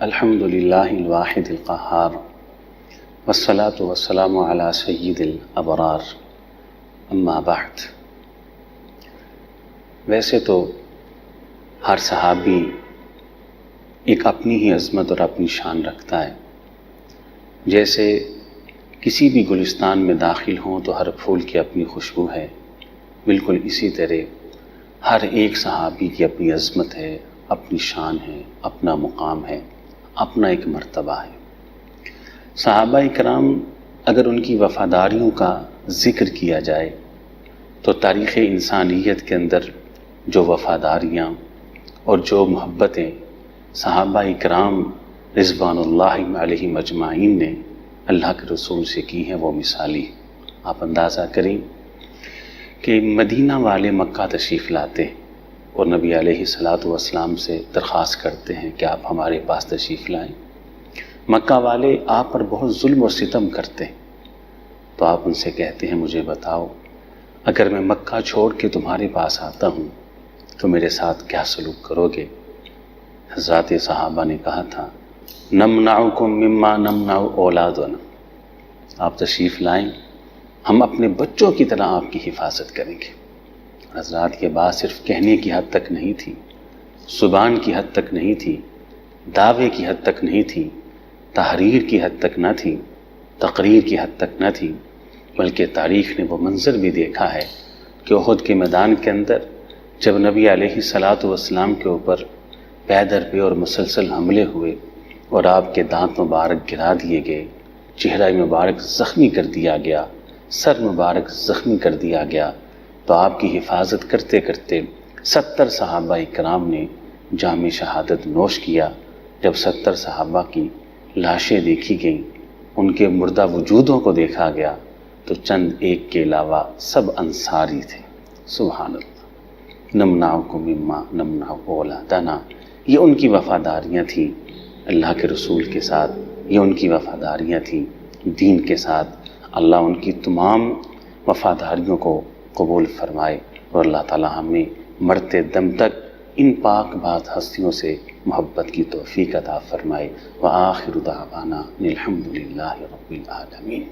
الحمد للہ الواحد القہار والصلاة والسلام علی سید الابرار اما بعد۔ ویسے تو ہر صحابی ایک اپنی ہی عظمت اور اپنی شان رکھتا ہے۔ جیسے کسی بھی گلستان میں داخل ہوں تو ہر پھول کی اپنی خوشبو ہے، بالکل اسی طرح ہر ایک صحابی کی اپنی عظمت ہے، اپنی شان ہے، اپنا مقام ہے، اپنا ایک مرتبہ ہے۔ صحابہ کرام اگر ان کی وفاداریوں کا ذکر کیا جائے تو تاریخ انسانیت کے اندر جو وفاداریاں اور جو محبتیں صحابہ کرام رضوان اللہ علیہم اجمعین نے اللہ کے رسول سے کی ہیں وہ مثالی۔ آپ اندازہ کریں کہ مدینہ والے مکہ تشریف لاتے اور نبی علیہ الصلاۃ والسلام سے درخواست کرتے ہیں کہ آپ ہمارے پاس تشریف لائیں۔ مکہ والے آپ پر بہت ظلم و ستم کرتے ہیں، تو آپ ان سے کہتے ہیں مجھے بتاؤ اگر میں مکہ چھوڑ کے تمہارے پاس آتا ہوں تو میرے ساتھ کیا سلوک کرو گے؟ حضرات صحابہ نے کہا تھا نمنعکم مما نمنع اولادنا، آپ تشریف لائیں، ہم اپنے بچوں کی طرح آپ کی حفاظت کریں گے۔ حضرات یہ بات صرف کہنے کی حد تک نہیں تھی، زبان کی حد تک نہیں تھی، دعوے کی حد تک نہیں تھی، تحریر کی حد تک نہ تھی، تقریر کی حد تک نہ تھی، بلکہ تاریخ نے وہ منظر بھی دیکھا ہے کہ احد کے میدان کے اندر جب نبی علیہ الصلاۃ والسلام کے اوپر پے در پہ اور مسلسل حملے ہوئے اور آپ کے دانت مبارک گرا دیے گئے، چہرہ مبارک زخمی کر دیا گیا، سر مبارک زخمی کر دیا گیا، تو آپ کی حفاظت کرتے کرتے 70 صحابہ کرام نے جام شہادت نوش کیا۔ جب 70 صحابہ کی لاشیں دیکھی گئیں، ان کے مردہ وجودوں کو دیکھا گیا تو چند ایک کے علاوہ سب انصاری تھے۔ سبحان اللہ۔ نمنعکم مما نمنع اولادنا، یہ ان کی وفاداریاں تھیں اللہ کے رسول کے ساتھ، یہ ان کی وفاداریاں تھیں دین کے ساتھ۔ اللہ ان کی تمام وفاداریوں کو قبول فرمائے اور اللہ تعالی ہمیں مرتے دم تک ان پاک بات ہستیوں سے محبت کی توفیق عطا فرمائے۔ وآخر دعوانا الحمد للہ رب العالمین۔